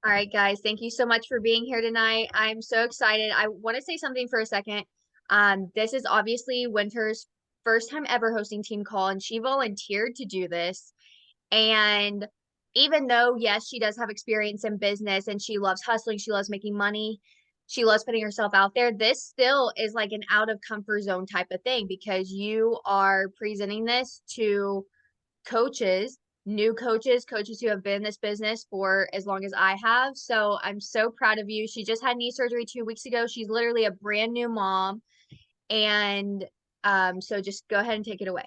All right, guys, thank you so much for being here tonight. I'm so excited. I want to say something for a second. This is obviously Winter's first time ever hosting Team Call, and she volunteered to do this. And even though, yes, she does have experience in business and she loves hustling, she loves making money, she loves putting herself out there, this still is like an out of comfort zone type of thing because you are presenting this to coaches, new coaches, coaches who have been in this business for as long as I have. So I'm so proud of you. She just had knee surgery 2 weeks ago. She's literally a brand new mom. And so just go ahead and take it away.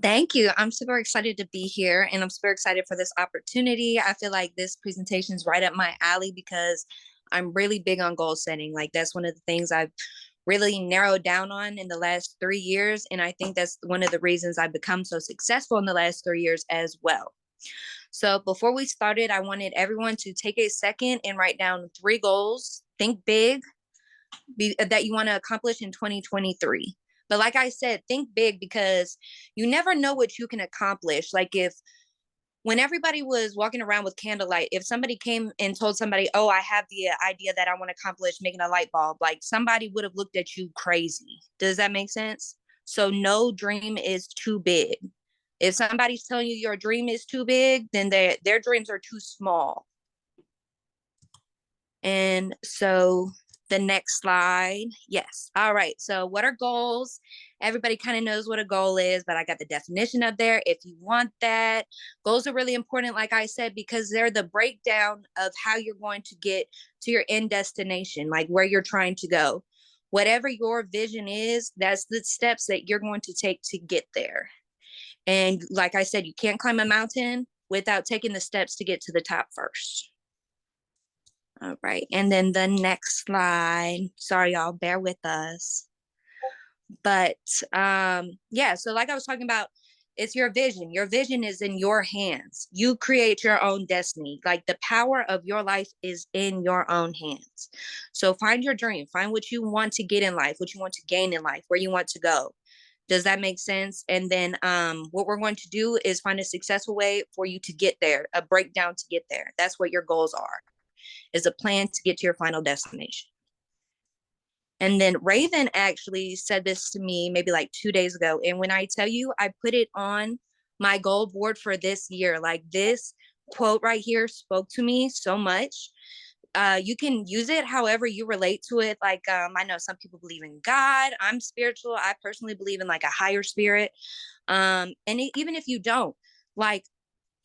Thank you. I'm super excited to be here and I'm super excited for this opportunity. I feel like this presentation is right up my alley because I'm really big on goal setting. Like that's one of the things I've really narrowed down on in the last 3 years. And I think that's one of the reasons I've become so successful in the last 3 years as well. So before we started, I wanted everyone to take a second and write down 3 goals. Think big, that you want to accomplish in 2023. But like I said, think big because you never know what you can accomplish. Like if when everybody was walking around with candlelight, if somebody came and told somebody, oh, I have the idea that I want to accomplish making a light bulb, like somebody would have looked at you crazy. Does that make sense? So no dream is too big. If somebody's telling you your dream is too big, then their dreams are too small. And so the next slide. Yes. All right. So what are goals? Everybody kind of knows what a goal is, but I got the definition up there if you want that. Goals are really important, like I said, because they're the breakdown of how you're going to get to your end destination, like where you're trying to go. Whatever your vision is, that's the steps that you're going to take to get there. And like I said, you can't climb a mountain without taking the steps to get to the top first. All right, and then the next slide. Sorry, y'all, bear with us. But yeah, so like I was talking about, it's your vision. Your vision is in your hands. You create your own destiny. Like the power of your life is in your own hands. So find your dream. Find what you want to get in life, what you want to gain in life, where you want to go. Does that make sense? And then what we're going to do is find a successful way for you to get there, a breakdown to get there. That's what your goals are. Is a plan to get to your final destination. And then Raven actually said this to me maybe like 2 days ago. And when I tell you, I put it on my goal board for this year. Like this quote right here spoke to me so much. You can use it however you relate to it. Like I know some people believe in God. I'm spiritual. I personally believe in like a higher spirit. Even if you don't, like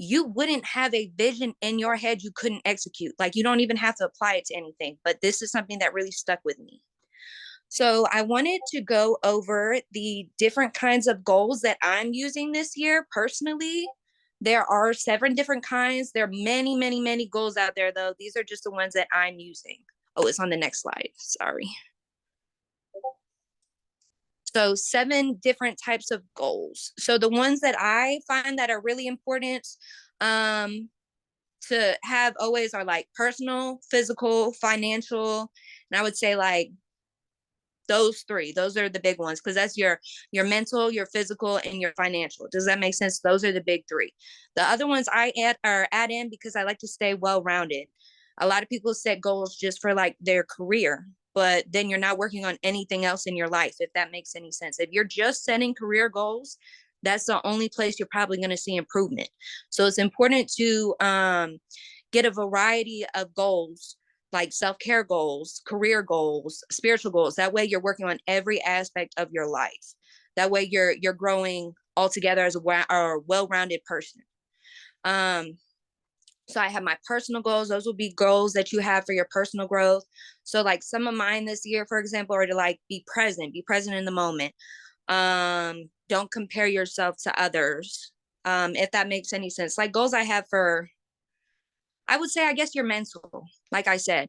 you wouldn't have a vision in your head you couldn't execute. Like you don't even have to apply it to anything. But this is something that really stuck with me. So I wanted to go over the different kinds of goals that I'm using this year personally. There are 7 different kinds. There are many, many, many goals out there, though. These are just the ones that I'm using. Oh, it's on the next slide. Sorry. So 7 different types of goals. So the ones that I find that are really important to have always are like personal, physical, financial, and I would say like those 3. Those are the big ones because that's your mental, your physical, and your financial. Does that make sense? Those are the big 3. The other ones I add in because I like to stay well-rounded. A lot of people set goals just for like their career, but then you're not working on anything else in your life, if that makes any sense. If you're just setting career goals, that's the only place you're probably going to see improvement. So it's important to get a variety of goals, like self-care goals, career goals, spiritual goals. That way you're working on every aspect of your life. That way you're growing altogether as a well-rounded person. So I have my personal goals. Those will be goals that you have for your personal growth. So like some of mine this year, for example, are to like be present in the moment. Don't compare yourself to others. If that makes any sense. Like goals I have for, I would say, I guess your mental, like I said,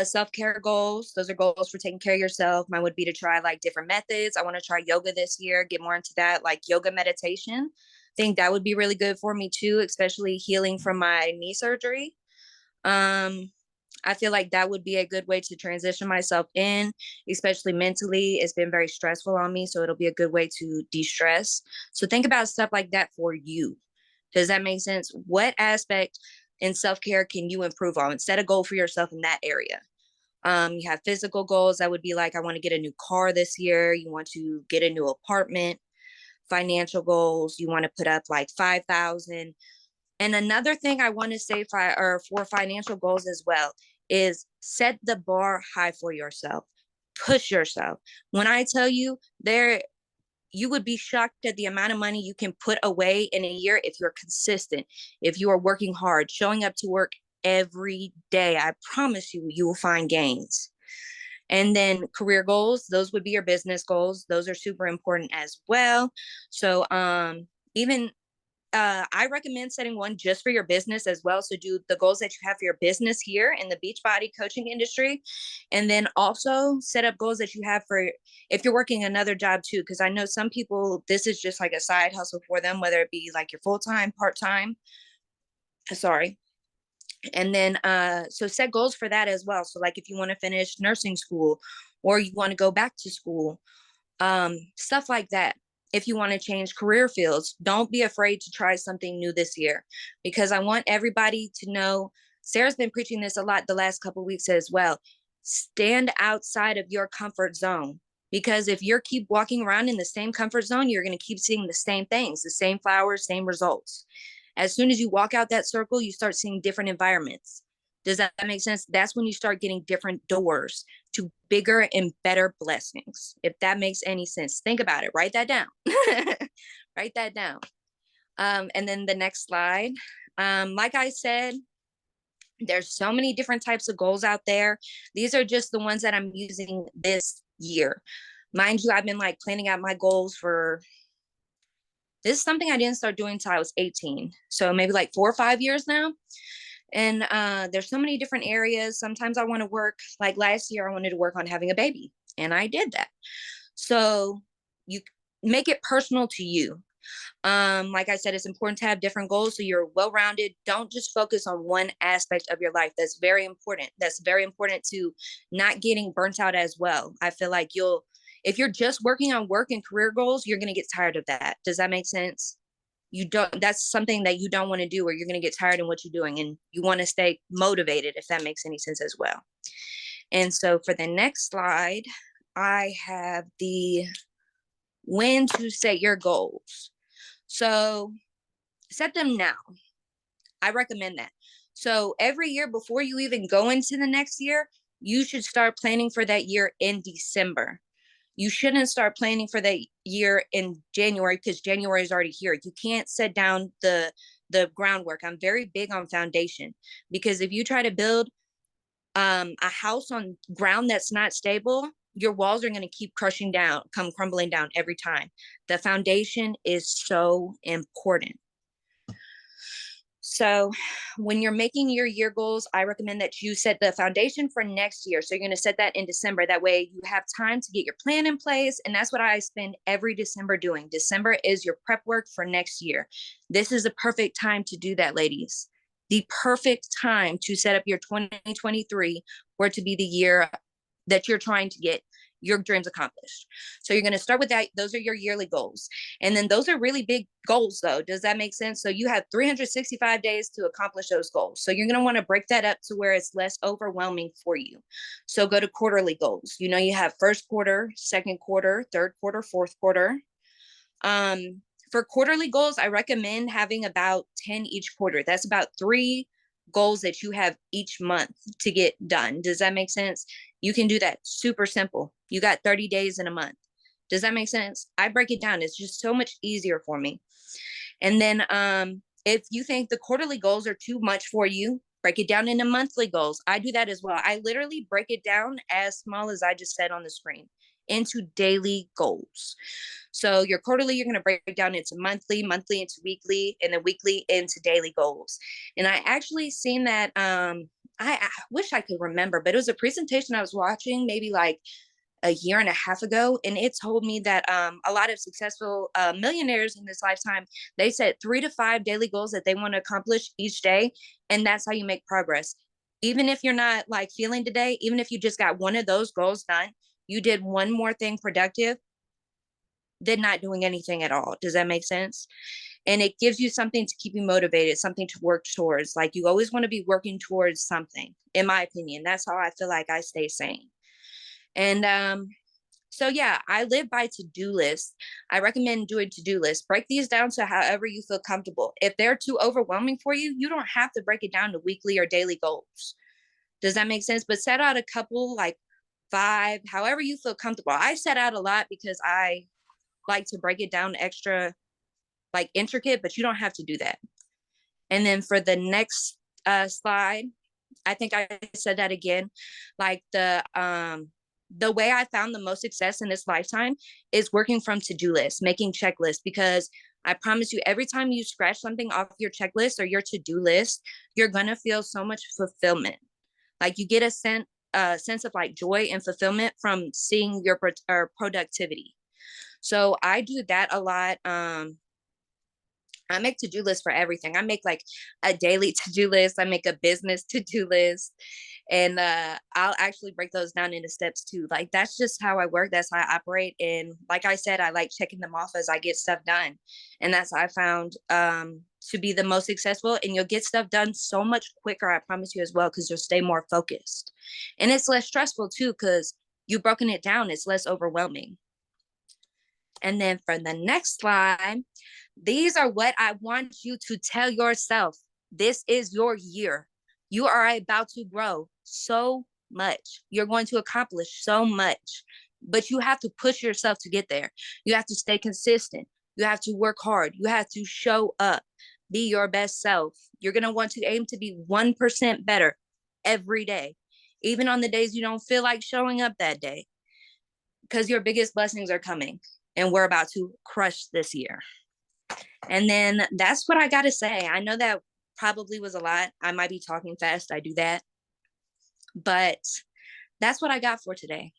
self-care goals. Those are goals for taking care of yourself. Mine would be to try like different methods. I want to try yoga this year, get more into that, like yoga meditation. I think that would be really good for me too, especially healing from my knee surgery. I feel like that would be a good way to transition myself in, especially mentally. It's been very stressful on me, so it'll be a good way to de-stress. So think about stuff like that for you. Does that make sense? What aspect in self-care can you improve on? Set a goal for yourself in that area. You have physical goals that would be like, I want to get a new car this year. You want to get a new apartment. Financial goals, you want to put up like 5,000. And another thing I want to say for financial goals as well is set the bar high for yourself. Push yourself. When I tell you you would be shocked at the amount of money you can put away in a year if you're consistent, if you are working hard, showing up to work every day. I promise you, you will find gains. And then career goals, those would be your business goals. Those are super important as well. So even I recommend setting one just for your business as well. So do the goals that you have for your business here in the Beachbody coaching industry. And then also set up goals that you have for if you're working another job too. Because I know some people, this is just like a side hustle for them, whether it be like your full-time, part-time. Sorry. And then so set goals for that as well. So like if you want to finish nursing school or you want to go back to school, stuff like that. If you want to change career fields, don't be afraid to try something new this year, because I want everybody to know, Sarah's been preaching this a lot the last couple of weeks as well. Stand outside of your comfort zone, because if you're keep walking around in the same comfort zone, you're going to keep seeing the same things, the same flowers, same results. As soon as you walk out that circle, you start seeing different environments. Does that make sense? That's when you start getting different doors to bigger and better blessings. If that makes any sense, think about it. Write that down. Write that down. And then the next slide. Like I said, there's so many different types of goals out there. These are just the ones that I'm using this year. Mind you, I've been like planning out my goals for, this is something I didn't start doing until I was 18. So maybe like 4 or 5 years now. And there's so many different areas. Sometimes I want to work, like last year, I wanted to work on having a baby, and I did that. So you make it personal to you. Like I said, it's important to have different goals so you're well-rounded. Don't just focus on one aspect of your life. That's very important. That's very important to not getting burnt out as well. I feel like if you're just working on work and career goals, you're going to get tired of that. Does that make sense? That's something that you don't want to do, or you're going to get tired in what you're doing, and you want to stay motivated, if that makes any sense as well. And so for the next slide, I have the when to set your goals. So set them now. I recommend that. So every year before you even go into the next year, you should start planning for that year in December. You shouldn't start planning for that year in January, because January is already here. You can't set down the groundwork. I'm very big on foundation, because if you try to build a house on ground that's not stable, your walls are going to keep crumbling down every time. The foundation is so important. So when you're making your year goals, I recommend that you set the foundation for next year. So you're going to set that in December. That way you have time to get your plan in place. And that's what I spend every December doing. December is your prep work for next year. This is the perfect time to do that, ladies. The perfect time to set up your 2023 for it to be the year that you're trying to get your dreams accomplished. So you're going to start with that. Those are your yearly goals. And then those are really big goals though. Does that make sense? So you have 365 days to accomplish those goals. So you're going to want to break that up to where it's less overwhelming for you. So go to quarterly goals. You know, you have first quarter, second quarter, third quarter, fourth quarter. For quarterly goals, I recommend having about 10 each quarter. That's about 3 goals that you have each month to get done. Does that make sense? You can do that super simple. You got 30 days in a month. Does that make sense? I break it down. It's just so much easier for me. And then if you think the quarterly goals are too much for you, break it down into monthly goals. I do that as well. I literally break it down as small as I just said on the screen into daily goals. So your quarterly, you're going to break it down into monthly into weekly, and then weekly into daily goals. And I actually seen that, I wish I could remember, but it was a presentation I was watching maybe like a year and a half ago. And it told me that a lot of successful millionaires in this lifetime, they set 3 to 5 daily goals that they want to accomplish each day. And that's how you make progress. Even if you're not like feeling today, even if you just got one of those goals done, you did one more thing productive than not doing anything at all. Does that make sense? and it gives you something to keep you motivated, something to work towards. Like you always want to be working towards something, in my opinion. That's how I feel like I stay sane. And so yeah, I live by to-do lists. I recommend doing to-do lists. Break these down to however you feel comfortable. If they're too overwhelming for you, you don't have to break it down to weekly or daily goals. Does that make sense? But set out a couple, like 5, however you feel comfortable. I set out a lot because I like to break it down extra, like intricate, but you don't have to do that. And then for the next slide, I think I said that again, like the way I found the most success in this lifetime is working from to-do lists, making checklists, because I promise you, every time you scratch something off your checklist or your to-do list, you're gonna feel so much fulfillment. Like you get a sense of like joy and fulfillment from seeing your productivity. So I do that a lot. I make to-do lists for everything. I make like a daily to-do list. I make a business to-do list. And I'll actually break those down into steps too. Like that's just how I work. That's how I operate. And like I said, I like checking them off as I get stuff done. And that's how I found to be the most successful. And you'll get stuff done so much quicker, I promise you as well, because you'll stay more focused. And it's less stressful too, because you've broken it down. It's less overwhelming. And then for the next slide, these are what I want you to tell yourself. This is your year. You are about to grow so much. You're going to accomplish so much, but you have to push yourself to get there. You have to stay consistent. You have to work hard. You have to show up, be your best self. You're going to want to aim to be 1% better every day, even on the days you don't feel like showing up that day, because your biggest blessings are coming and we're about to crush this year. And then that's what I got to say. I know that probably was a lot. I might be talking fast. I do that. But that's what I got for today.